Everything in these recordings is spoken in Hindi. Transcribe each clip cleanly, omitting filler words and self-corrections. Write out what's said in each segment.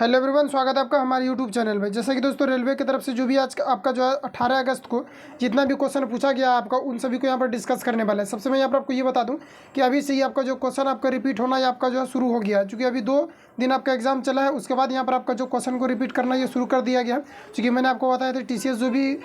हेलो एवरीवन, स्वागत है आपका हमारे यूट्यूब चैनल में। जैसा कि दोस्तों रेलवे की तरफ से जो भी आज आपका जो है 18 अगस्त को जितना भी क्वेश्चन पूछा गया आपका उन सभी को यहाँ पर डिस्कस करने वाला है। सबसे मैं यहाँ पर आपको ये बता दूं कि अभी से ही आपका जो क्वेश्चन आपका रिपीट होना या आपका जो है शुरू हो गया है, क्योंकि अभी 2 दिन आपका एग्जाम चला है। उसके बाद यहाँ पर आपका जो क्वेश्चन को रिपीट करना ये शुरू कर दिया गया है, क्योंकि मैंने आपको बताया था TCS जो भी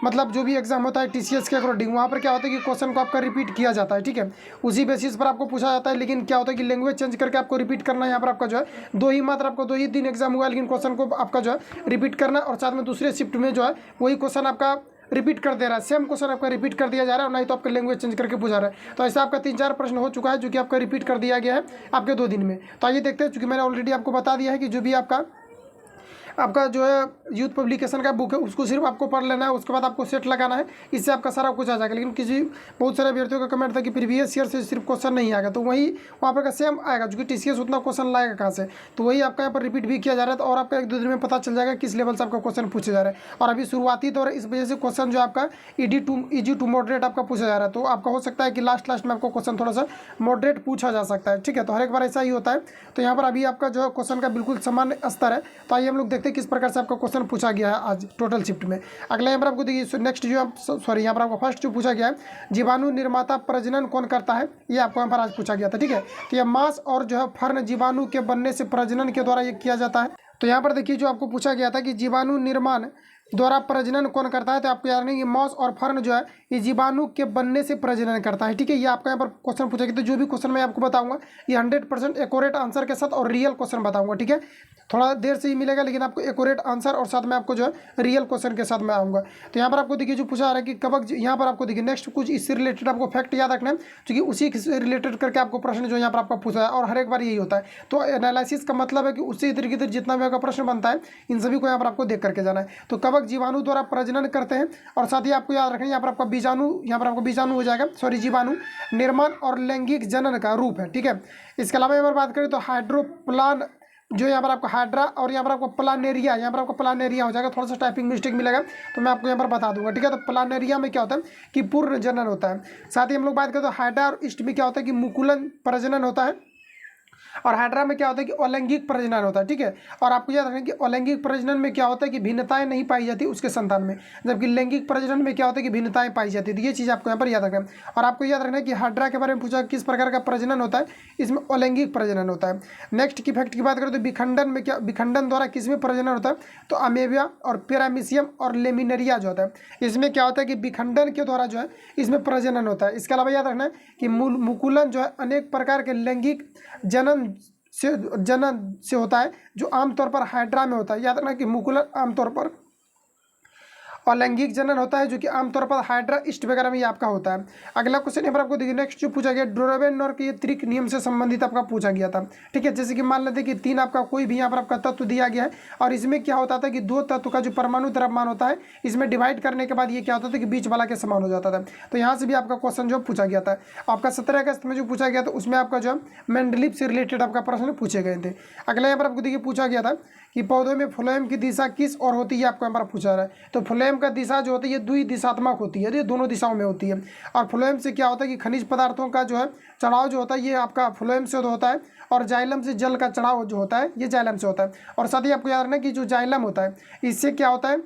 जो भी एग्जाम होता है TCS के अकॉर्डिंग वहाँ पर क्या होता है कि क्वेश्चन को आपका रिपीट किया जाता है, ठीक है, उसी बेसिस पर आपको पूछा जाता है। लेकिन क्या होता है कि लैंग्वेज चेंज करके आपको रिपीट करना है। यहाँ पर आपका जो है दो ही दिन एग्जाम हुआ, लेकिन क्वेश्चन को आपका जो है रिपीट करना और साथ में दूसरे शिफ्ट में जो है वही क्वेश्चन आपका रिपीट कर दे रहा है, सेम क्वेश्चन आपका रिपीट कर दिया जा रहा है, और नहीं तो आपका लैंग्वेज चेंज करके पूछा रहा है। तो ऐसा आपका 3-4 प्रश्न हो चुका है जो कि आपका रिपीट कर दिया गया है आपके 2 दिन में। तो आइए देखते हैं, चूँकि मैंने ऑलरेडी आपको बता दिया है कि जो भी आपका जो है यूथ पब्लिकेशन का बुक है उसको सिर्फ आपको पढ़ लेना है, उसके बाद आपको सेट लगाना है, इससे आपका सारा कुछ आ जाएगा। लेकिन बहुत सारे अभ्यर्थियों का कमेंट था कि प्रीवियस ईयर से सिर्फ क्वेश्चन नहीं आएगा, तो वही वहाँ पर का सेम आएगा, क्योंकि TCS उतना क्वेश्चन लाएगा कहाँ से, तो वही आपका यहाँ पर रिपीट भी किया जा रहा है। तो और आपका 1-2 दिन में पता चल जाएगा किस लेवल से आपका क्वेश्चन पूछे जा रहा है। और अभी शुरुआती दौर है, इस वजह से क्वेश्चन जो आपका ईजी टू मॉडरेट आपका पूछा जा रहा है। तो आपका हो सकता है कि लास्ट में आपको क्वेश्चन थोड़ा सा मॉडरेट पूछा जा सकता है, ठीक है। तो हर एक बार ऐसा ही होता है। तो यहाँ पर अभी आपका जो क्वेश्चन का बिल्कुल सामान्य स्तर है। तो आइए हम लोग देखते हैं किस प्रकार से आपका क्वेश्चन पूछा गया है आज टोटल शिफ्ट में। अगला यहाँ पर आपको देखिए नेक्स्ट जो यहाँ पर आपको फर्स्ट जो पूछा गया है, जीवाणु निर्माता प्रजनन कौन करता है, ये आपको यहाँ पर आज पूछा गया था, ठीक है। तो यह मांस और जो है फर्न जीवाणु के बनने से प्रजनन के द्वारा ये किया जाता है। तो यहाँ पर देखिए जो आपको पूछा गया था कि जीवाणु निर्माण द्वारा प्रजनन कौन करता है, तो आपको याद रखना कि मॉस और फर्न जो है ये जीवाणु के बनने से प्रजनन करता है, ठीक है। ये आपका यहाँ पर क्वेश्चन पूछा गया। तो जो भी क्वेश्चन मैं आपको बताऊंगा ये 100% एक्यूरेट आंसर के साथ और रियल क्वेश्चन बताऊंगा, ठीक है। थोड़ा देर से ही मिलेगा, लेकिन आपको एक्यूरेट आंसर और साथ में आपको जो है रियल क्वेश्चन के साथ मैं आऊँगा। तो यहाँ पर आपको देखिए जो पूछा जा रहा है कि कवक, यहाँ पर आपको देखिए नेक्स्ट कुछ इससे रिलेटेड आपको फैक्ट याद रखना है, क्योंकि उसी से रिलेटेड करके आपको प्रश्न जो यहाँ पर आपका पूछा है, और हर एक बार यही होता है। तो एनालिसिस का मतलब है कि उससे इधर किधर जितना भी आपका प्रश्न बनता है इन सभी को यहाँ पर आपको देख करके जाना है। तो कवक जीवाणु द्वारा प्रजनन करते हैं, और साथ ही आपको याद रखना है यहाँ पर आपका बीजाणु हो जाएगा, सॉरी जीवाणु निर्माण और लैंगिक जनन का रूप है, ठीक है। इसके अलावा यहाँ पर बात करें तो हाइड्रोप्लान जो यहाँ पर आपको हाइड्रा और यहाँ पर आपको प्लानेरिया, यहाँ पर आपको प्लानेरिया हो जाएगा, थोड़ा सा टाइपिंग मिस्टेक मिलेगा तो मैं आपको यहाँ पर बता दूंगा, ठीक है। तो प्लानेरिया में क्या होता है कि पूर्ण जनन होता है। साथ ही हम लोग बात करें तो हाइड्रा और ईस्ट में क्या होता है कि मुकुलन प्रजनन होता है, और हाइड्रा में क्या होता है कि अलैंगिक प्रजनन होता है, ठीक है। और आपको याद रखना कि अलैंगिक प्रजनन में क्या होता है कि भिन्नताएं नहीं पाई जाती उसके संतान में, जबकि लैंगिक प्रजनन में क्या होता है कि भिन्नताएं पाई जाती है। तो ये चीज़ आपको यहाँ पर याद रखना है। और आपको याद रखना है कि हाइड्रा के बारे में पूछा किस प्रकार का प्रजनन होता है, इसमें अलैंगिक प्रजनन होता है। नेक्स्ट की फैक्ट की बात करें तो विखंडन द्वारा किसमें प्रजनन होता है, तो अमेबिया और पैरामीशियम और लेमिनेरिया जो होता है इसमें क्या होता है कि विखंडन के द्वारा जो है इसमें प्रजनन होता है। इसके अलावा याद रखना है कि मुकुलन जो है अनेक प्रकार के लैंगिक जनन से होता है, जो आमतौर पर हाइड्रा में होता है। याद रखना कि मुकुलन आमतौर पर और लैंगिक जनन होता है, जो कि आमतौर पर हाइड्रा ईस्ट वगैरह में ये आपका होता है। अगला क्वेश्चन यहाँ पर आपको देखिए नेक्स्ट जो पूछा गया डोरेवेनर के त्रिक नियम से संबंधित आपका पूछा गया था, ठीक है। जैसे कि मान लेते हैं कि 3 आपका कोई भी यहाँ पर आपका तत्व दिया गया है, और इसमें क्या होता था कि 2 तत्व का जो परमाणु द्रव्यमान होता है इसमें डिवाइड करने के बाद ये क्या होता था कि बीच वाला के समान हो जाता था। तो यहाँ से भी आपका क्वेश्चन जो पूछा गया था आपका 17 अगस्त में जो पूछा गया था, उसमें आपका जो मेंडलीव से रिलेटेड आपका प्रश्न पूछे गए थे। अगला यहाँ पर आपको देखिए पूछा गया था कि पौधों में फ्लोएम की दिशा किस और होती है, आपको यहाँ पर पूछा रहा है। तो फ्लोएम का दिशा जो होती है द्विदिशात्मक होती है, ये दोनों दिशाओं में होती है। और फ्लोएम से क्या होता है कि खनिज पदार्थों का जो है चढ़ाव जो होता है ये आपका फ्लोएम से होता है, और जाइलम से जल का चढ़ाव जो होता है ये जाइलम से होता है। और साथ ही आपको याद रखना कि जो जाइलम होता है इससे क्या होता है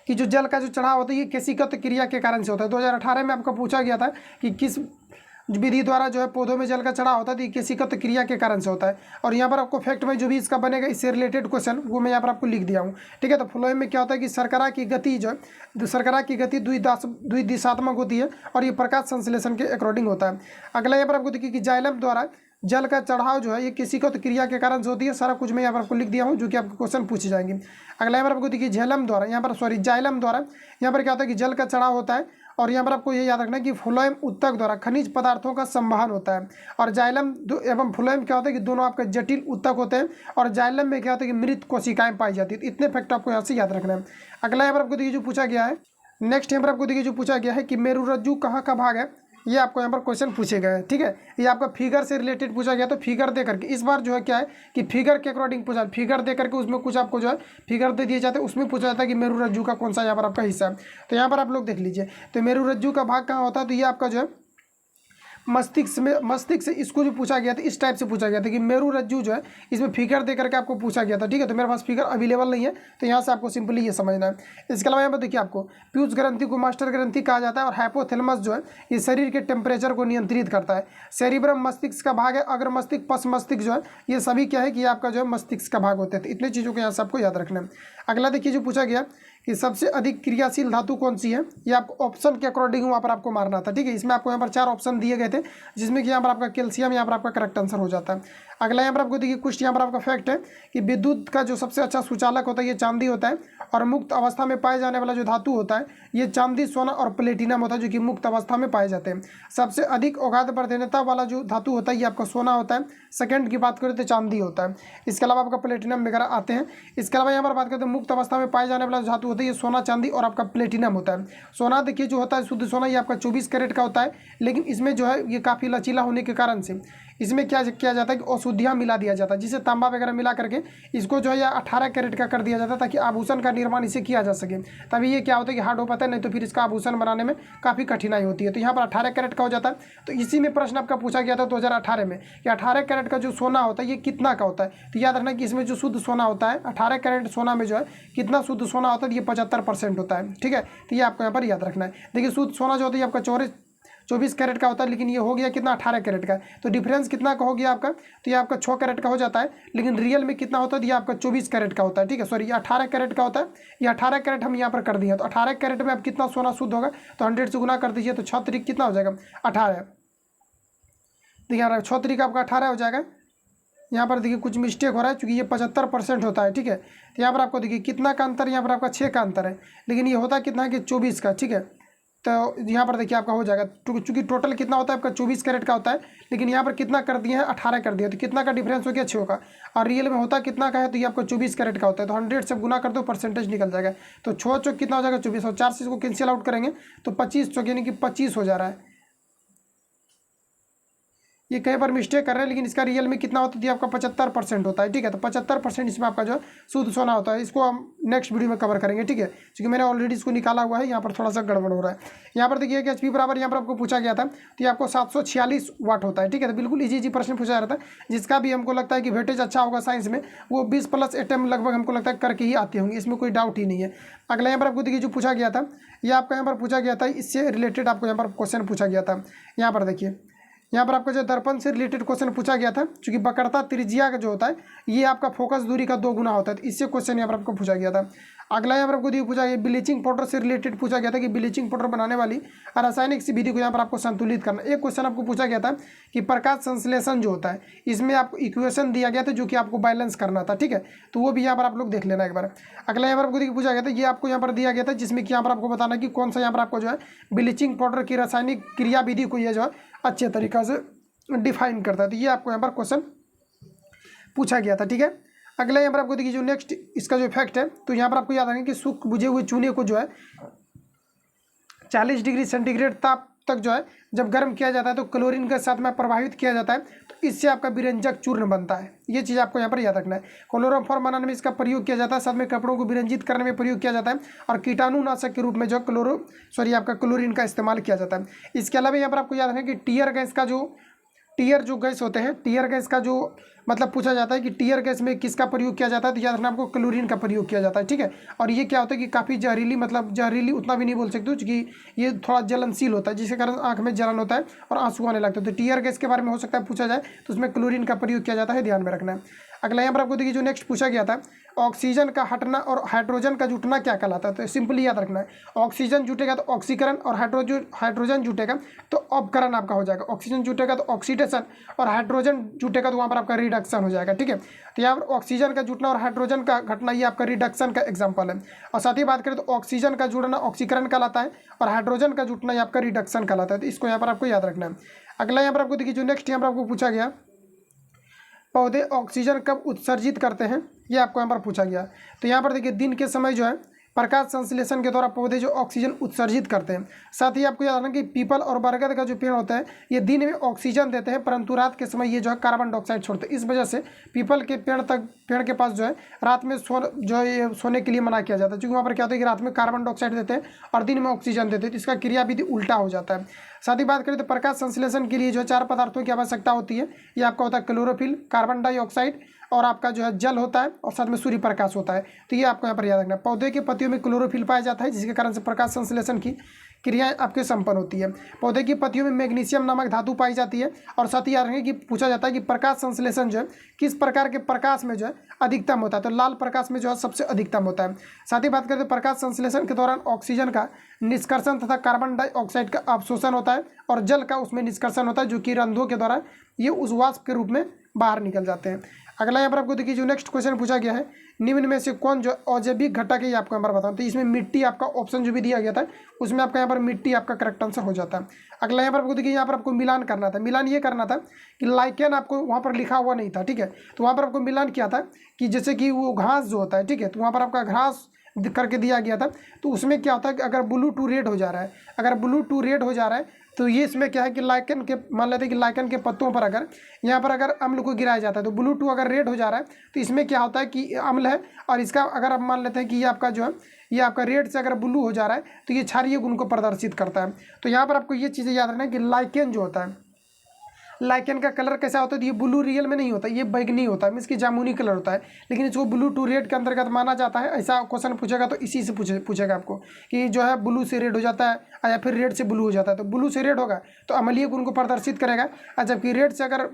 कि जो जल का जो चढ़ाव होता है ये केशिकत क्रिया के कारण से होता है। 2018 में आपको पूछा गया था कि किस विधि द्वारा जो है पौधों में जल का चढ़ाव होता है, तो ये केशिकत क्रिया के कारण से होता है। और यहाँ पर आपको फैक्ट में जो भी इसका बनेगा इससे रिलेटेड क्वेश्चन वो मैं यहाँ पर आपको लिख दिया हूँ, ठीक है। तो फ्लोएम में क्या होता है कि शर्करा की गति जो है शर्करा की गति द्विदिशात्मक होती है, और ये प्रकाश संश्लेषण के अकॉर्डिंग होता है। अगला यहाँ पर आपको देखिए कि जाइलम द्वारा जल का चढ़ाव जो है ये केशिकत क्रिया के कारण से होती है। सारा कुछ मैं यहाँ पर आपको लिख दिया हूँ जो कि आपको क्वेश्चन पूछे जाएंगे। अगला यहाँ पर आपको देखिए जाइलम द्वारा यहाँ पर क्या होता है कि जल का चढ़ाव होता है, और यहाँ पर आपको ये याद रखना है कि फ्लोएम उत्तक द्वारा खनिज पदार्थों का संवहन होता है। और जाइलम एवं फ्लोएम क्या होता है कि दोनों आपके जटिल उत्तक होते हैं, और जाइलम में क्या होता है कि मृत कोशिकाएं पाई जाती है। इतने फैक्ट आपको यहाँ से याद रखना है। अगला यहाँ पर आपको देखिए जो पूछा गया है नेक्स्ट यहाँ पर आपको देखिए जो पूछा गया है कि मेरुरज्जु कहाँ का भाग है, ये आपको यहाँ पर क्वेश्चन पूछे गए हैं, ठीक है। ये आपका फिगर से रिलेटेड पूछा गया, तो फिगर दे करके इस बार जो है क्या है कि फिगर के अकॉर्डिंग पूछा, फिगर दे करके उसमें कुछ आपको जो है फिगर दे दिए जाते हैं, उसमें पूछा जाता है कि मेरुरज्जु का कौन सा यहाँ पर आपका हिस्सा है। तो यहाँ पर आप लोग देख लीजिए, तो मेरुरज्जु का भाग कहाँ होता है, तो ये आपका जो है मस्तिष्क से इसको जो पूछा गया था इस टाइप से पूछा गया था कि मेरू रज्जु जो है इसमें फिगर दे करके आपको पूछा गया था, ठीक है। तो मेरे पास फिगर अवेलेबल नहीं है, तो यहाँ से आपको सिंपली ये समझना है। इसके अलावा यहाँ पर देखिए आपको पीयूष ग्रंथि को मास्टर ग्रंथि कहा जाता है, और हाइपोथैलेमस जो है ये शरीर के टेम्परेचर को नियंत्रित करता है। सेरिब्रम मस्तिष्क का भाग है, अग्र मस्तिष्क, पश्च मस्तिष्क जो है ये सभी क्या है कि आपका जो है मस्तिष्क का भाग होते हैं। तो इतनी चीज़ों को यहाँ से आपको याद रखना है। अगला देखिए जो पूछा गया कि सबसे अधिक क्रियाशील धातु कौन सी है, ये आपको ऑप्शन के अकॉर्डिंग वहाँ पर आपको मारना था, ठीक है। इसमें आपको यहाँ पर 4 ऑप्शन दिए गए थे, जिसमें कि यहाँ पर आपका कैल्शियम यहाँ पर आपका करेक्ट आंसर हो जाता है। अगला यहाँ पर आपको देखिए कुछ यहाँ पर आपका फैक्ट है कि विद्युत का जो सबसे अच्छा सुचालक होता है ये चांदी होता है, और मुक्त अवस्था में पाए जाने वाला जो धातु होता है ये चांदी, सोना और प्लेटिनम होता है, जो कि मुक्त अवस्था में पाए जाते हैं। सबसे अधिक औगात वर्धनता वाला जो धातु होता है ये आपका सोना होता है। सेकंड की बात करें तो चांदी होता है। इसके अलावा आपका प्लेटिनम वगैरह आते हैं। इसके अलावा यहाँ पर बात करते हैं मुक्त अवस्था में पाए जाने वाला धातु होता है ये सोना, चांदी और आपका प्लेटिनम होता है। सोना देखिए जो होता है शुद्ध सोना ये आपका 24 कैरेट का होता है, लेकिन इसमें जो है ये काफ़ी लचीला होने के कारण से इसमें क्या किया जाता है कि औषधियाँ मिला दिया जाता है, जिसे तांबा वगैरह मिला करके इसको जो है या 18 कैरेट का कर दिया जाता है, ताकि आभूषण का निर्माण इसे किया जा सके। तभी ये क्या होता है कि हार्ड हो पाता है, नहीं तो फिर इसका आभूषण बनाने में काफ़ी कठिनाई होती है। तो यहाँ पर 18 कैरेट का हो जाता है। तो इसी में प्रश्न आपका पूछा गया था 2018 में कि 18 कैरेट का जो सोना होता है ये कितना का होता है। तो याद रखना कि इसमें जो शुद्ध सोना होता है 18 कैरेट सोना में जो है कितना शुद्ध सोना होता है, ये 75% होता है, ठीक है। तो ये आपको यहाँ पर याद रखना है। देखिए शुद्ध सोना जो होता है आपका 24 कैरेट का होता है, लेकिन ये हो गया कितना 18 कैरेट का। तो डिफरेंस कितना का हो गया आपका, तो ये आपका 6 कैरेट का हो जाता है, लेकिन रियल में कितना होता है ये आपका 24 कैरेट का होता है, ठीक है। सॉरी ये 18 कैरेट का होता है, ये 18 कैरेट हम यहाँ पर कर दिए। तो 18 कैरेट में अब कितना सोना शुद्ध होगा, तो 100 से गुना कर दीजिए, तो 6 तरीक कितना हो जाएगा 18। देखिए यहाँ 6 तरीक आपका 18 हो जाएगा। यहाँ पर देखिए कुछ मिस्टेक हो रहा है, क्योंकि ये 75% होता है, ठीक है। तो यहाँ पर आपको देखिए कितना का अंतर, यहाँ पर आपका 6 का अंतर है, लेकिन ये होता कितना है कि 24 का, ठीक है। तो यहाँ पर देखिए आपका हो जाएगा, चूँकि टोटल कितना होता है आपका 24 कैरेट का होता है, लेकिन यहाँ पर कितना कर दिए हैं 18 कर दिया। तो कितना का डिफरेंस हो गया 6 का, और रियल में होता कितना का है, तो ये आपका 24 कैरेट का होता है। तो 100 से गुना कर दो, परसेंटेज निकल जाएगा। तो 6 चौक कितना हो जाएगा 24, और 4 से इसको कैंसिल आउट करेंगे तो 25 चौक यानी कि 25 हो जा रहा है। ये कहीं पर मिस्टेक कर रहे हैं, लेकिन इसका रियल में कितना होता है आपका 75% होता है, ठीक है। तो 75% इसमें आपका जो शुद्ध सोना होता है, इसको हम नेक्स्ट वीडियो में कवर करेंगे, ठीक है। क्योंकि मैंने ऑलरेडी इसको निकाला हुआ है, यहाँ पर थोड़ा सा गड़बड़ हो रहा है। यहाँ पर देखिए कि एचपी बराबर यहाँ पर आपको पूछा गया था, तो ये आपको 746 वाट होता है, ठीक है। तो बिल्कुल इजी प्रश्न पूछा जा रहा था, जिसका भी हमको लगता है कि वेटेज अच्छा होगा साइंस में, वो 20+ अटेम्प्ट लगभग हमको लगता है करके ही आते होंगे, इसमें कोई डाउट ही नहीं है। अगला यहाँ पर आपको देखिए जो पूछा गया था, ये आपका यहाँ पर पूछा गया था, इससे रिलेटेड आपको यहाँ पर क्वेश्चन पूछा गया था। यहाँ पर देखिए यहाँ पर आपको जो दर्पण से रिलेटेड क्वेश्चन पूछा गया था, क्योंकि वक्रता त्रिज्या का जो होता है ये आपका फोकस दूरी का 2 गुना होता है, तो इससे क्वेश्चन यहाँ पर आपको पूछा गया था। अगला यहाँ पर आपको देखिए पूछा गया ब्लीचिंग पाउडर से रिलेटेड पूछा गया था कि ब्लीचिंग पाउडर बनाने वाली रासायनिक सी विधि को यहाँ पर आपको संतुलित करना। एक क्वेश्चन आपको पूछा गया था कि प्रकाश संश्लेषण जो होता है, इसमें आपको इक्वेशन दिया गया था जो कि आपको बैलेंस करना था, ठीक है। तो वो भी यहाँ पर आप लोग देख लेना एक बार। अगला यहाँ पर आपको देखिए पूछा गया था, ये आपको यहाँ पर दिया गया था, जिसमें कि यहाँ पर आपको बताना कि कौन सा यहाँ पर आपको जो है ब्लीचिंग पाउडर की रासायनिक क्रिया विधि को ये जो है अच्छे तरीक़ा से डिफाइन करता है। तो ये आपको यहाँ पर क्वेश्चन पूछा गया था, ठीक है। अगला यहाँ पर आपको देखिए जो नेक्स्ट इसका जो इफेक्ट है, तो यहाँ पर आपको याद रखें कि सूख बुझे हुए चूने को जो है 40 डिग्री सेंटीग्रेड ताप तक जो है जब गर्म किया जाता है तो क्लोरीन के साथ में प्रभावित किया जाता है, तो इससे आपका विरंजक चूर्ण बनता है। ये चीज़ आपको यहाँ पर याद रखना है। क्लोरोफॉर्म बनाने में इसका प्रयोग किया जाता है, साथ में कपड़ों को विरंजित करने में प्रयोग किया जाता है, और कीटाणुनाशक के रूप में जो आपका क्लोरीन का इस्तेमाल किया जाता है। इसके अलावा यहाँ पर आपको याद रखें कि टीयर गैस होते हैं, टीयर गैस का जो मतलब पूछा जाता है कि टीयर गैस में किसका प्रयोग किया जाता है, तो याद रखना आपको क्लोरीन का प्रयोग किया जाता है, ठीक है। और ये क्या होता है कि काफ़ी जहरीली, मतलब जहरीली उतना भी नहीं बोल सकते, क्योंकि ये थोड़ा जलनशील होता है, जिसके कारण आंख में जलन होता है और आंसू आने लगते हैं। तो टीयर गैस के बारे में हो सकता है पूछा जाए, तो उसमें क्लोरीन का प्रयोग किया जाता है, ध्यान में रखना है। अगला यहाँ पर आपको देखिए जो नेक्स्ट पूछा गया था, ऑक्सीजन का हटना और हाइड्रोजन का जुटना क्या कहलाता है, तो सिंपली याद रखना है। ऑक्सीजन जुटेगा तो ऑक्सीकरण, और हाइड्रोजन जुटेगा तो अपकरण आपका हो जाएगा। ऑक्सीजन जुटेगा तो ऑक्सीडेशन, और हाइड्रोजन जुटेगा तो वहाँ पर आपका रिडक्शन हो जाएगा, ठीक है। तो यहाँ पर ऑक्सीजन का जुटना और हाइड्रोजन का घटना ये आपका रिडक्शन का एग्जाम्पल है। और साथ ही बात करें तो ऑक्सीजन का जुड़ना ऑक्सीकरण कहलाता है, और हाइड्रोजन का जुटना ये आपका रिडक्शन कहलाता है। तो इसको यहाँ पर आपको याद रखना है। अगला यहाँ पर आपको देखिए जो नेक्स्ट यहाँ पर आपको पूछा गया, पौधे ऑक्सीजन कब उत्सर्जित करते हैं, ये आपको यहाँ पर पूछा गया। तो यहाँ पर देखिए दिन के समय जो है प्रकाश संश्लेषण के द्वारा पौधे जो ऑक्सीजन उत्सर्जित करते हैं। साथ ही आपको याद रखना कि पीपल और बरगद का जो पेड़ होता है ये दिन में ऑक्सीजन देते हैं, परंतु रात के समय ये जो है कार्बन डाइऑक्साइड छोड़ते हैं। इस वजह से पीपल के पेड़ के पास जो है रात में ये सोने के लिए मना किया जाता है, क्योंकि वहाँ पर क्या होता है कि रात में कार्बन डाइऑक्साइड देते हैं और दिन में ऑक्सीजन देते हैं, तो इसका क्रियाविधि उल्टा हो जाता है। साथ ही बात करें तो प्रकाश संश्लेषण के लिए जो 4 पदार्थों की आवश्यकता होती है। ये आपका होता है क्लोरोफिल, कार्बन डाइऑक्साइड और आपका जो है जल होता है और साथ में सूर्य प्रकाश होता है। तो ये आपको यहाँ पर याद रखना है। पौधे के पत्तियों में क्लोरोफिल पाया जाता है, जिसके कारण से प्रकाश संश्लेषण की क्रियाएं आपके संपन्न होती है। पौधे की पत्तियों में मैग्नीशियम नामक धातु पाई जाती है। और साथ ही याद रखें कि पूछा जाता है कि प्रकाश संश्लेषण जो है किस प्रकार के प्रकाश में जो है अधिकतम होता है, तो लाल प्रकाश में जो है सबसे अधिकतम होता है। साथ ही बात करें तो प्रकाश संश्लेषण के दौरान ऑक्सीजन का निष्कर्षण तथा कार्बन डाइऑक्साइड का अवशोषण होता है और जल का उसमें निष्कर्षण होता है, जो कि रंध्रों के द्वारा ये उस वाष्प के रूप में बाहर निकल जाते हैं। अगला यहाँ पर आपको देखिए जो नेक्स्ट क्वेश्चन पूछा गया है, निम्न में से कौन जो अजैविक घटक है ये आपको यहाँ पर बताऊँ। तो इसमें मिट्टी आपका ऑप्शन जो भी दिया गया था उसमें आपका यहाँ पर मिट्टी आपका करेक्ट आंसर हो जाता है। अगला यहाँ पर आपको देखिए यहाँ पर आपको मिलान करना था। मिलान ये करना था कि लाइकेन आपको वहाँ पर लिखा हुआ नहीं था, ठीक है, तो वहाँ पर आपको मिलान किया था कि जैसे कि वो घास जो होता है, ठीक है, तो वहाँ पर आपका घास करके दिया गया था। तो उसमें क्या होता है कि अगर ब्लू टू रेड हो जा रहा है, अगर ब्लू टू रेड हो जा रहा है तो ये इसमें क्या है कि लाइकन के मान लेते हैं कि लाइकन के पत्तों पर अगर यहाँ पर अगर अम्ल को गिराया जाता है तो ब्लू टू अगर रेड हो जा रहा है तो इसमें क्या होता है कि अम्ल है, और इसका अगर आप मान लेते हैं कि ये आपका जो है ये आपका रेड से अगर ब्लू हो जा रहा है तो ये क्षारीय गुण को प्रदर्शित करता है। तो यहाँ पर आपको ये चीज़ें याद रखना है कि लाइकेन जो होता है, लाइकेन का कलर कैसा होता है, ये ब्लू रियल में नहीं होता, ये बैगनी होता है, इसकी जामुनी कलर होता है, लेकिन इसको ब्लू टू रेड के अंतर्गत माना जाता है। ऐसा क्वेश्चन पूछेगा तो इसी से पूछेगा आपको कि जो है ब्लू से रेड हो जाता है या फिर रेड से ब्लू हो जाता है। तो ब्लू से रेड होगा तो अम्लीय गुण को प्रदर्शित करेगा, और जबकि रेड से अगर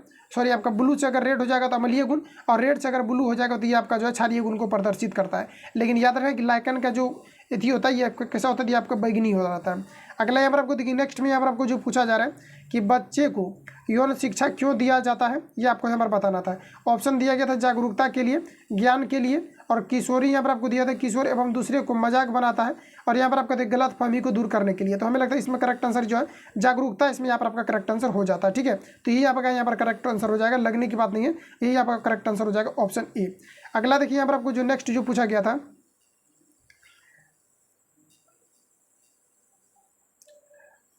आपका ब्लू से अगर रेड हो जाएगा तो अम्लीय गुण, और रेड से अगर ब्लू हो जाएगा तो ये आपका जो है क्षारीय गुण को प्रदर्शित करता है। लेकिन याद रखें कि लाइकेन का जो यथी होता है ये कैसा होता है, ये आपका बैगनी हो जाता है। अगला यहाँ पर आपको देखिए नेक्स्ट में यहाँ पर आपको जो पूछा जा रहा है कि बच्चे को यौन शिक्षा क्यों दिया जाता है, ये आपको यहाँ पर बताना था। ऑप्शन दिया गया था जागरूकता के लिए, ज्ञान के लिए, और किशोरी यहाँ पर आपको दिया था किशोर एवं दूसरे को मजाक बनाता है, और यहाँ पर आपका गलत फहमी को दूर करने के लिए। तो हमें लगता है इसमें करेक्ट आंसर जो है जागरूकता, इसमें यहाँ पर आपका करेक्ट आंसर हो जाता है, ठीक है। तो यही आपका यहाँ पर करेक्ट आंसर हो जाएगा, लगने की बात नहीं है, यही आपका करेक्ट आंसर हो जाएगा ऑप्शन ए। अगला देखिए यहाँ पर आपको जो नेक्स्ट जो पूछा गया था,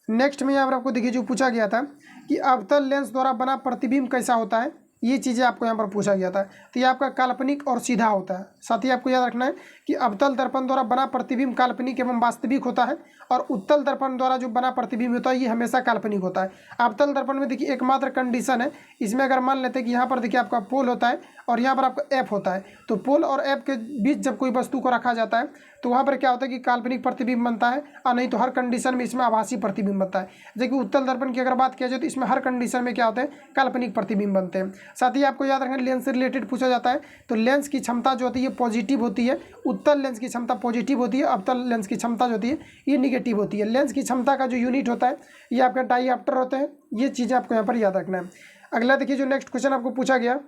नेक्स्ट में यहाँ पर आपको देखिए जो पूछा गया था कि अवतल लेंस द्वारा बना प्रतिबिंब कैसा होता है, ये चीज़ें आपको यहाँ पर पूछा गया था। तो ये आपका काल्पनिक और सीधा होता है। साथ ही आपको याद रखना है कि अवतल दर्पण द्वारा बना प्रतिबिंब काल्पनिक एवं वास्तविक होता है, और उत्तल दर्पण द्वारा जो बना प्रतिबिंब होता है ये हमेशा काल्पनिक होता है। अवतल दर्पण में देखिए एकमात्र कंडीशन है, इसमें अगर मान लेते हैं कि यहाँ पर देखिए आपका पोल होता है और यहाँ पर आपका एफ होता है, तो पोल और एफ के बीच जब कोई वस्तु को रखा जाता है तो वहाँ पर क्या होता है कि काल्पनिक प्रतिबिंब बनता है, और नहीं तो हर कंडीशन में इसमें आभासी प्रतिबिंब बनता है। जबकि उत्तल दर्पण की अगर बात किया जाए तो इसमें हर कंडीशन में क्या होता है, काल्पनिक प्रतिबिंब बनते हैं। साथ ही आपको याद रखना लेंस से रिलेटेड पूछा जाता है, तो लेंस की क्षमता जो होती है पॉजिटिव होती है, उत्तल लेंस की क्षमता पॉजिटिव होती है, अवतल लेंस की क्षमता जो होती है ये निगेटिव होती है। लेंस की क्षमता का जो यूनिट होता है ये आपका डाईऑप्टर होते हैं, ये चीज़ें आपको यहाँ पर याद रखना है। अगला देखिए जो नेक्स्ट क्वेश्चन आपको पूछा गया,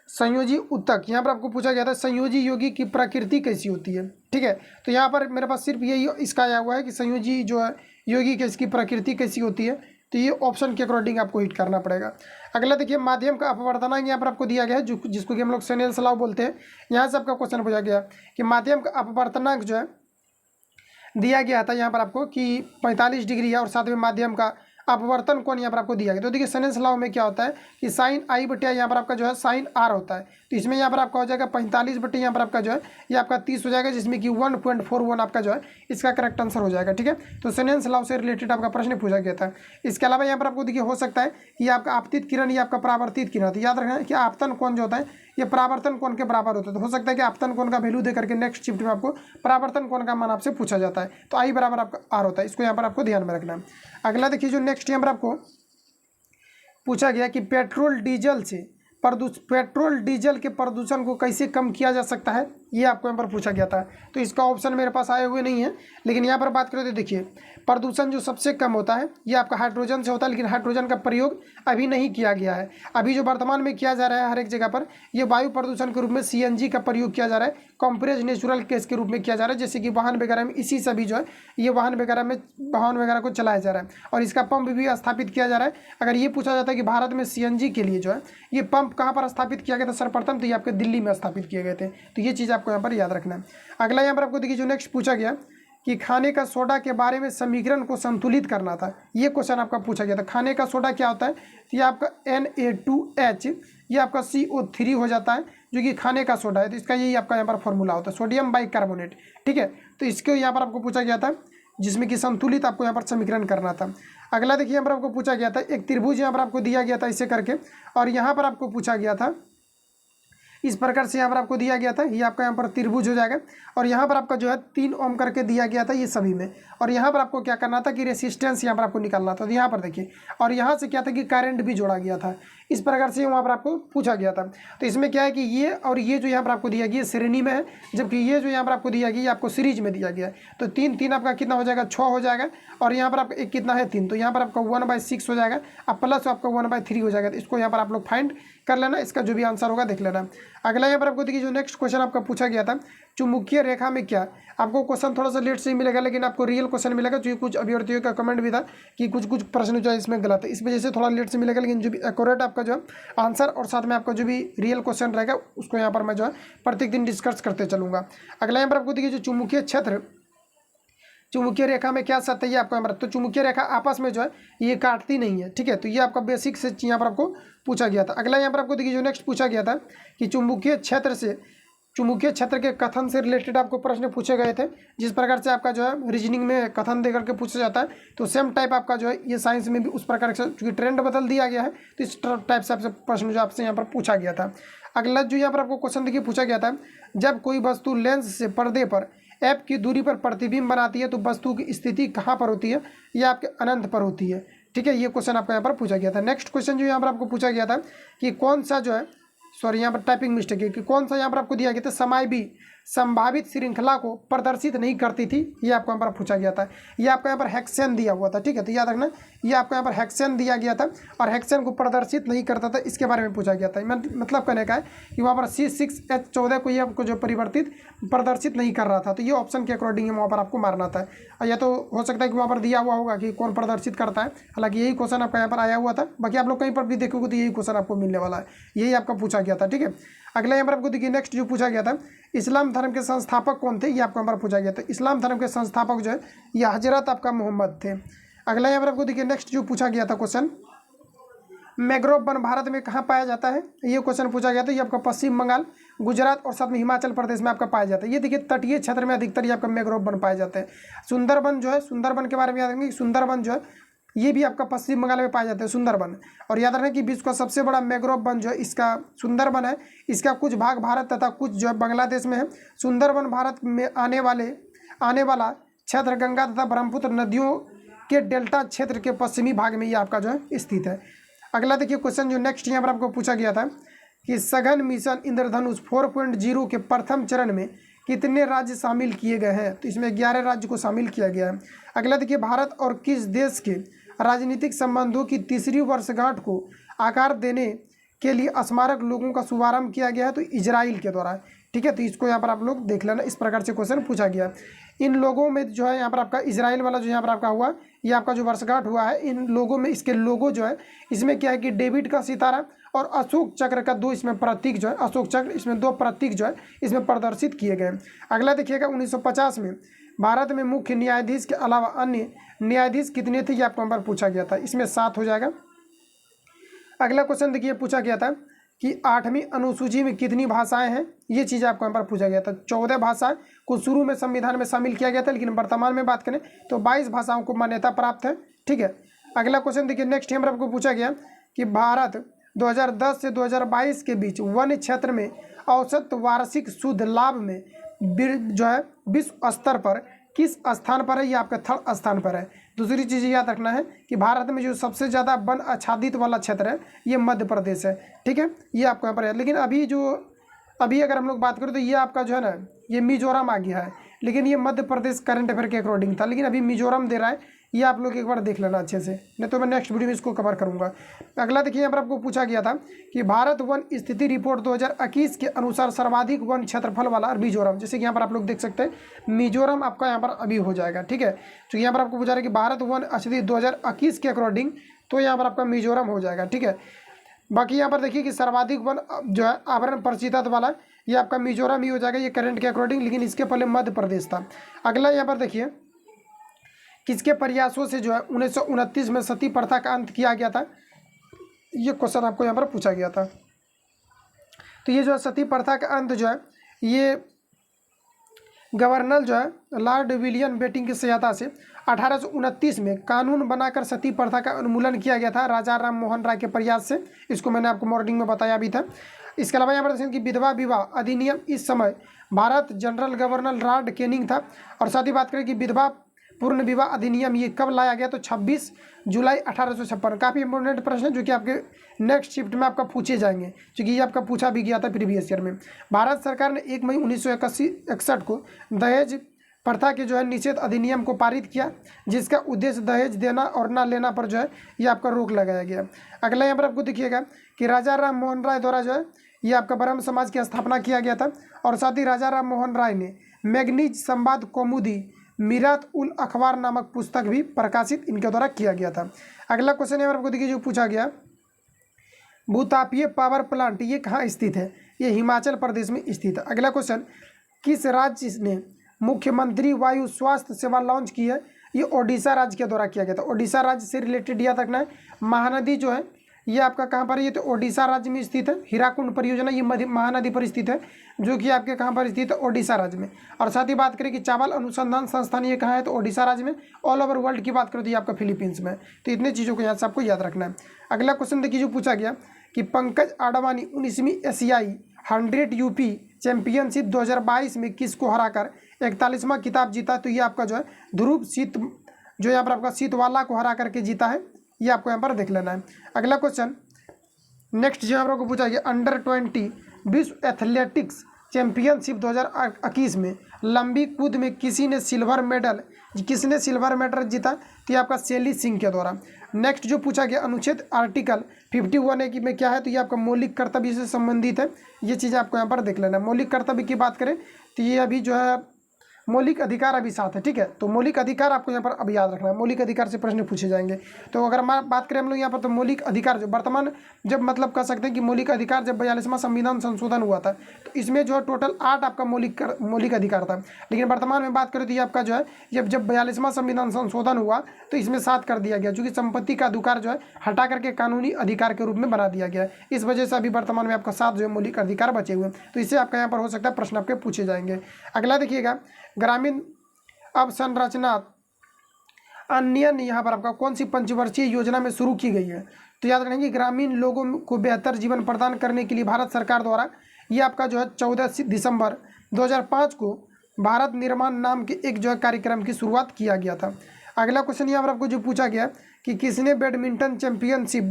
संयोजी उत्तक, यहाँ पर आपको पूछा गया था संयोजी यौगिक की प्रकृति कैसी होती है, ठीक है। तो यहाँ पर मेरे पास सिर्फ यही इसका आया हुआ है कि संयोजी जो है यौगिक है इसकी प्रकृति कैसी होती है, तो ये ऑप्शन के अकॉर्डिंग आपको हिट करना पड़ेगा। अगला देखिए माध्यम का अपवर्तनांक यहाँ पर आपको दिया गया है, जिसको कि हम लोग स्नेल्स लॉ बोलते हैं। यहाँ से आपका क्वेश्चन पूछा गया कि माध्यम का अपवर्तनांक जो है दिया गया था यहाँ पर आपको कि 45 डिग्री है, और साथ में माध्यम का अपवर्तन कोण यहाँ पर आपको दिया गया। तो देखिए स्नेल्स लॉ में क्या होता है कि साइन आई बटे यहाँ पर आपका जो है साइन आर होता है, तो इसमें यहाँ पर आपका हो जाएगा 45 बटे यहाँ पर आपका जो है ये आपका 30 हो जाएगा, जिसमें कि 1.41 आपका जो है इसका करेक्ट आंसर हो जाएगा, ठीक है। तो स्नेल्स लॉ से रिलेटेड आपका प्रश्न पूछा गया था। इसके अलावा यहाँ पर आपको देखिए हो सकता है कि आपका आपतित किरण या आपका परावर्तित किरण, तो याद रखना है कि आपतन कोण जो होता है ये परावर्तन कोण के बराबर होता है। तो हो सकता है कि आपतन कोण का वैल्यू दे करके नेक्स्ट शिफ्ट में आपको परावर्तन कोण का मान आपसे पूछा जाता है, तो आई बराबर आपका आर होता है, इसको यहाँ पर आपको ध्यान में रखना है। अगला देखिए जो नेक्स्ट यहाँ पर आपको पूछा गया कि पेट्रोल डीजल के प्रदूषण को कैसे कम किया जा सकता है, ये आपको यहाँ पर पूछा गया था। तो इसका ऑप्शन मेरे पास आए हुए नहीं है, लेकिन यहाँ पर बात करें तो देखिए प्रदूषण जो सबसे कम होता है ये आपका हाइड्रोजन से होता है, लेकिन हाइड्रोजन का प्रयोग अभी नहीं किया गया है। अभी जो वर्तमान में किया जा रहा है हर एक जगह पर ये वायु प्रदूषण के रूप में CNG का प्रयोग किया जा रहा है, कॉम्प्रेस नेचुरल गैस के रूप में किया जा रहा है, जैसे कि वाहन वगैरह में इसी सभी जो है ये वाहन वगैरह को चलाया जा रहा है, और इसका पंप भी स्थापित किया जा रहा है। अगर ये पूछा जाता है कि भारत में CNG के लिए जो है ये पंप कहाँ पर स्थापित किया गया था सर्वप्रथम, तो ये आपके दिल्ली में स्थापित किए गए थे। तो ये चीज़ आपको आपको यहाँ पर याद रखना है। अगला यहाँ पर आपको देखिए जो नेक्स्ट पूछा गया कि खाने का सोडा के बारे में समीकरण को संतुलित करना था। ये क्वेश्चन आपका पूछा गया था। खाने का सोडा क्या होता है? तो ये आपका Na2H, ये आपका CO3 हो जाता है, जो कि खाने का सोडा है। तो इसका यही आपका यहाँ पर फॉर्मूला होता है, सोडियम बाइकार्बोनेट। ठीक है, तो इसको यहाँ पर आपको पूछा गया था, जिसमें कि संतुलित आपको यहाँ पर समीकरण करना था। अगला देखिए यहाँ पर आपको पूछा गया था, एक त्रिभुज यहाँ पर आपको दिया गया था इसे करके, और यहाँ पर आपको पूछा गया था इस प्रकार से, यहाँ पर आपको दिया गया था, ये आपका यहाँ पर त्रिभुज हो जाएगा, और यहाँ पर आपका जो है 3 ओम करके दिया गया था ये सभी में, और यहाँ पर आपको क्या करना था कि रेसिस्टेंस यहाँ पर आपको निकालना था। तो यहाँ पर देखिए, और यहाँ से क्या था कि करंट भी जोड़ा गया था। इस प्रकार से वहाँ पर आपको पूछा गया था। तो इसमें क्या है कि ये और ये जो यहाँ पर आपको दिया गया श्रेणी में है, जबकि ये जो यहाँ पर आपको दिया गया ये आपको सीरीज में दिया गया है। तो 3 3 आपका कितना हो जाएगा? 6 हो जाएगा, और यहाँ पर आपका एक कितना है? 3। तो यहाँ पर आपका 1/6 हो जाएगा, अब प्लस आपका 1/3 हो जाएगा। तो इसको यहाँ पर आप लोग फाइंड कर लेना, इसका जो भी आंसर होगा देख लेना। अगला यहाँ पर आपको देखिए जो नेक्स्ट क्वेश्चन आपका पूछा गया था, चुंबकीय रेखा में क्या? आपको क्वेश्चन थोड़ा सा लेट से ही मिलेगा, लेकिन आपको रियल क्वेश्चन मिलेगा, क्योंकि कुछ अभ्यर्थियों का कमेंट भी था कि कुछ प्रश्न जो है इसमें गलत है, इस वजह से थोड़ा लेट से मिलेगा। लेकिन जो भी एक्यूरेट आपका जो आंसर और साथ में आपका जो भी रियल क्वेश्चन रहेगा उसको यहाँ पर मैं जो है प्रत्येक दिन डिस्कस करते चलूँगा। अगला यहाँ पर आपको देखिए जो चुंबकीय क्षेत्र, चुंबकीय रेखा में क्या सत्य है आपको यहाँ पर? तो चुंबकीय रेखा आपस में जो है ये काटती नहीं है। ठीक है, तो ये आपका बेसिक से यहाँ पर आपको पूछा गया था। अगला यहाँ पर आपको देखिए जो नेक्स्ट पूछा गया था कि चुंबकीय क्षेत्र के कथन से रिलेटेड आपको प्रश्न पूछे गए थे। जिस प्रकार से आपका जो है रीजनिंग में कथन देकर के पूछा जाता है, तो सेम टाइप आपका जो है ये साइंस में भी उस प्रकार से, चूँकि ट्रेंड बदल दिया गया है, तो इस टाइप से आपसे प्रश्न जो आपसे यहाँ पर पूछा गया था। अगला जो यहाँ पर आपको क्वेश्चन देखिए पूछा गया था, जब कोई वस्तु लेंस से पर्दे पर एफ की दूरी पर प्रतिबिंब बनाती है तो वस्तु की स्थिति कहाँ पर होती है? ये आपके अनंत पर होती है। ठीक है, ये क्वेश्चन आपको यहाँ पर पूछा गया था। नेक्स्ट क्वेश्चन जो यहाँ पर आपको पूछा गया था कि कौन सा जो है, सॉरी यहाँ पर टाइपिंग मिस्टेक है, कि कौन सा यहाँ पर आपको दिया गया था समय भी संभावित श्रृंखला को प्रदर्शित नहीं करती थी, ये आपको यहाँ पर पूछा गया था। ये आपको यहाँ पर हेक्सेन दिया हुआ था। ठीक है, तो याद रखना, ये आपको यहाँ पर हेक्सेन दिया गया था, और हेक्सेन को प्रदर्शित नहीं करता था, इसके बारे में पूछा गया था। मतलब कहने का है कि वहाँ पर C6H14 को ये आपको जो प्रदर्शित नहीं कर रहा था, तो ये ऑप्शन के अकॉर्डिंग वहाँ पर आपको मारना था। या तो हो सकता है कि वहाँ पर दिया हुआ होगा कि कौन प्रदर्शित करता है, हालांकि यही क्वेश्चन आपका यहाँ पर आया हुआ था। बाकी आप लोग कहीं पर भी देखोगे तो यही क्वेश्चन आपको मिलने वाला है, यही आपका पूछा गया था। ठीक है, अगला यहाँ पर आपको देखिए नेक्स्ट जो पूछा गया था, इस्लाम धर्म के संस्थापक कौन थे? ये आपको यहाँ पर पूछा गया था। इस्लाम धर्म के संस्थापक जो है ये हजरत आपका मोहम्मद थे। अगला यहाँ पर आपको देखिए नेक्स्ट जो पूछा गया था क्वेश्चन, मैंग्रोव वन भारत में कहाँ पाया जाता है? ये क्वेश्चन पूछा गया था। ये आपका पश्चिम बंगाल, गुजरात और साथ में हिमाचल प्रदेश में आपका पाया जाता है। ये देखिए तटीय क्षेत्र में अधिकतर ये आपका मैंग्रोव वन पाए जाते हैं। सुंदरबन जो है, सुंदरबन के बारे में याद रखेंगे, सुंदरबन जो है ये भी आपका पश्चिम बंगाल में पाया जाता है, सुंदरबन। और याद रखें कि विश्व का सबसे बड़ा मैंग्रोव वन जो है इसका सुंदरबन है। इसका कुछ भाग भारत तथा कुछ जो है बांग्लादेश में है। सुंदरबन भारत में आने वाला क्षेत्र गंगा तथा ब्रह्मपुत्र नदियों के डेल्टा क्षेत्र के पश्चिमी भाग में ये आपका जो है स्थित है। अगला देखिए क्वेश्चन जो नेक्स्ट यहाँ पर आपको पूछा गया था कि सघन मिशन इंद्रधनुष 4.0 के प्रथम चरण में कितने राज्य शामिल किए गए हैं? तो इसमें 11 राज्य को शामिल किया गया है। अगला देखिए, भारत और किस देश के राजनीतिक संबंधों की 3री वर्षगांठ को आकार देने के लिए स्मारक लोगों का शुभारंभ किया गया है? तो इजराइल के द्वारा। ठीक है, तो इसको यहाँ पर आप लोग देख लेना, इस प्रकार से क्वेश्चन पूछा गया। इन लोगों में जो है यहाँ पर आपका इजराइल वाला जो यहाँ पर आपका हुआ, ये आपका जो वर्षगांठ हुआ है, इन लोगों में इसके लोगो जो है इसमें क्या है कि डेविड का सितारा और अशोक चक्र का 2 इसमें प्रतीक जो है, अशोक चक्र इसमें 2 प्रतीक जो है इसमें प्रदर्शित किए गए। अगला देखिएगा 1950 में भारत में मुख्य न्यायाधीश के अलावा अन्य न्यायाधीश कितने थे? ये आपको यहाँ पर पूछा गया था, इसमें 7 हो जाएगा। अगला क्वेश्चन देखिए पूछा गया था कि 8वीं अनुसूची में कितनी भाषाएं हैं? ये चीज़ आपको यहाँ पर पूछा गया था। 14 भाषाएं को शुरू में संविधान में शामिल किया गया था, लेकिन वर्तमान में बात करें तो 22 भाषाओं को मान्यता प्राप्त है। ठीक है, अगला क्वेश्चन देखिए नेक्स्ट यहाँ पर आपको पूछा गया कि भारत 2010 से 2022 के बीच वन क्षेत्र में औसत वार्षिक शुद्ध लाभ में जो है विश्व स्तर पर किस स्थान पर है? ये आपका 3rd स्थान पर है। दूसरी चीज़ याद रखना है कि भारत में जो सबसे ज़्यादा वन आच्छादित वाला क्षेत्र है ये मध्य प्रदेश है। ठीक है, ये आपको यहाँ पर है। लेकिन अभी अगर हम लोग बात करें तो ये आपका जो है ना ये मिजोरम आ गया है, लेकिन ये मध्य प्रदेश करंट अफेयर के अकॉर्डिंग था, लेकिन अभी मिजोरम दे रहा है। ये आप लोग एक बार देख लेना अच्छे से, नहीं तो मैं नेक्स्ट वीडियो में इसको कवर करूंगा। अगला देखिए यहाँ पर आपको पूछा गया था कि भारत वन स्थिति रिपोर्ट 2021 के अनुसार सर्वाधिक वन क्षेत्रफल वाला मिजोरम, जैसे कि यहाँ पर आप लोग देख सकते हैं मिजोरम आपका यहाँ पर अभी हो जाएगा। ठीक है, तो यहाँ पर आपको पूछा रहा है कि भारत वन स्थिति 2021 के अकॉर्डिंग, तो यहाँ पर आपका मिजोरम हो जाएगा। ठीक है, बाकी यहाँ पर देखिए कि सर्वाधिक वन जो है आवरण प्रतिशत वाला ये आपका मिजोरम ही हो जाएगा ये करंट के अकॉर्डिंग, लेकिन इसके पहले मध्य प्रदेश था। अगला यहाँ पर देखिए किसके प्रयासों से जो है 1929 में सती प्रथा का अंत किया गया था, ये क्वेश्चन आपको यहाँ पर पूछा गया था। तो ये जो है सती प्रथा का अंत जो है ये गवर्नर जो है लॉर्ड विलियम बेटिंग की सहायता से 1829 में कानून बनाकर सती प्रथा का उन्मूलन किया गया था राजा राम मोहन राय के प्रयास से। इसको मैंने आपको मॉर्निंग में बताया भी था। इसके अलावा यहाँ पर देखें कि विधवा विवाह अधिनियम इस समय Bharat general governor Lord Canning था। और साथ ही बात करें कि विधवा पूर्ण विवाह अधिनियम ये कब लाया गया, तो 26 जुलाई 1856। काफ़ी इंपॉर्टेंट प्रश्न है जो कि आपके नेक्स्ट शिफ्ट में आपका पूछे जाएंगे, क्योंकि ये आपका पूछा भी गया था प्रीवियस ईयर में। भारत सरकार ने 1 मई 1961 को दहेज प्रथा के जो है निषेध अधिनियम को पारित किया, जिसका उद्देश्य दहेज देना और ना लेना पर जो है ये आपका रोक लगाया गया। अगला यहाँ पर आपको देखिएगा कि राजा राम मोहन राय द्वारा जो है ये आपका ब्रह्म समाज की स्थापना किया गया था। और साथ ही राजा राम मोहन राय ने मैगनीज संवाद कौमुदी मीरात उल अखबार नामक पुस्तक भी प्रकाशित इनके द्वारा किया गया था। अगला क्वेश्चन यहाँ पर आपको देखिए जो पूछा गया, भूतापीय पावर प्लांट ये कहाँ स्थित है, ये हिमाचल प्रदेश में स्थित है। अगला क्वेश्चन, किस राज्य ने मुख्यमंत्री वायु स्वास्थ्य सेवा लॉन्च की है, ये ओडिशा राज्य के द्वारा किया गया था। ओडिशा राज्य से रिलेटेड याद रखना है। महानदी जो है ये आपका कहाँ पर है, ये तो ओडिशा राज्य में स्थित है। हीराकुंड परियोजना ये महानदी पर स्थित है, जो कि आपके कहाँ पर स्थित है, ओडिशा राज्य में। और साथ ही बात करें कि चावल अनुसंधान संस्थान ये कहाँ है, तो ओडिशा राज्य में। ऑल ओवर वर्ल्ड की बात करें तो ये आपका फिलीपींस में। तो इतने चीज़ों को यहाँ से आपको याद रखना है। अगला क्वेश्चन देखिए जो पूछा गया कि पंकज आडवाणी 19वीं एशियाई 100 यूपी चैंपियनशिप 2022 में किसको हराकर 41वां खिताब जीता, तो ये आपका जो है ध्रुव शीत जो यहाँ पर आपका सीतवाला को हरा करके जीता है, ये आपको यहाँ पर देख लेना है। अगला क्वेश्चन नेक्स्ट जो आपको पूछा गया, अंडर 20 विश्व एथलेटिक्स चैंपियनशिप 2021 में लंबी कूद में किसने सिल्वर मेडल जीता, तो ये आपका शैली सिंह के द्वारा। नेक्स्ट जो पूछा गया अनुच्छेद आर्टिकल 51A में क्या है, तो ये आपका मौलिक कर्तव्य से संबंधित है। ये चीज़ आपको यहाँ पर देख लेना है। मौलिक कर्तव्य की बात करें तो ये अभी जो है मौलिक अधिकार अभी साथ है, ठीक है। तो मौलिक अधिकार आपको यहाँ पर अभी याद रखना है, मौलिक अधिकार से प्रश्न पूछे जाएंगे। तो अगर हम बात करें हम लोग यहाँ पर, तो मौलिक अधिकार जो वर्तमान जब मतलब कह सकते हैं कि मौलिक अधिकार जब 42वां संविधान संशोधन हुआ था, तो इसमें जो है टोटल 8 आपका मौलिक अधिकार था। लेकिन वर्तमान में बात करें तो ये आपका जो है जब 42वां संविधान संशोधन हुआ तो इसमें 7 कर दिया गया, जो कि संपत्ति का अधिकार जो है हटा करके कानूनी अधिकार के रूप में बना दिया गया। इस वजह से अभी वर्तमान में आपका 7 जो है मौलिक अधिकार बचे हुए हैं। तो इससे आपका यहाँ पर हो सकता है प्रश्न आपके पूछे जाएंगे। अगला देखिएगा, ग्रामीण अवसंरचना उन्नयन यहाँ पर आपका कौन सी पंचवर्षीय योजना में शुरू की गई है, तो याद रखेंगे ग्रामीण लोगों को बेहतर जीवन प्रदान करने के लिए भारत सरकार द्वारा ये आपका जो है 14 दिसंबर 2005 को भारत निर्माण नाम के एक जो है कार्यक्रम की शुरुआत किया गया था। अगला क्वेश्चन यहाँ पर आपको जो पूछा गया कि किसने बैडमिंटन चैंपियनशिप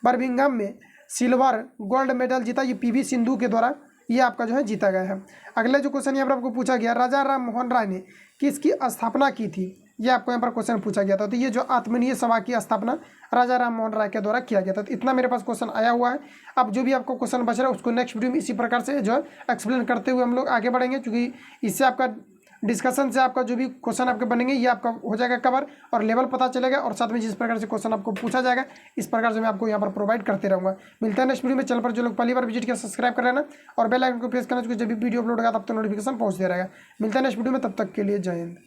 बर्मिंघम में सिल्वर गोल्ड मेडल जीता, ये PV सिंधु के द्वारा ये आपका जो है जीता गया है। अगला जो क्वेश्चन यहाँ पर आपको पूछा गया, राजा राम मोहन राय ने किसकी स्थापना की थी, ये आपको यहाँ पर क्वेश्चन पूछा गया था। तो ये जो आत्मीय सभा की स्थापना राजा राम मोहन राय के द्वारा किया गया था। तो इतना मेरे पास क्वेश्चन आया हुआ है। अब जो भी आपको क्वेश्चन बच रहा है उसको नेक्स्ट वीडियो में इसी प्रकार से जो है एक्सप्लेन करते हुए हम लोग आगे बढ़ेंगे, क्योंकि इससे आपका डिस्कशन से आपका जो भी क्वेश्चन आपके बनेंगे ये आपका हो जाएगा कवर और लेवल पता चलेगा, और साथ में जिस प्रकार से क्वेश्चन आपको पूछा जाएगा इस प्रकार से मैं आपको यहाँ पर प्रोवाइड करते रहूँगा। मिलता है नेक्स्ट वीडियो में। चैनल पर जो लोग पहली बार विजिट किया सब्सक्राइब कर लेना और बेल आइकन को प्रेस करना, जब भी वीडियो अपलोड होगा तब तो नोटिफिकेशन पहुँचते रहेगा। मिलता है नेक्स्ट वीडियो में, तब तक के लिए जय हिंद।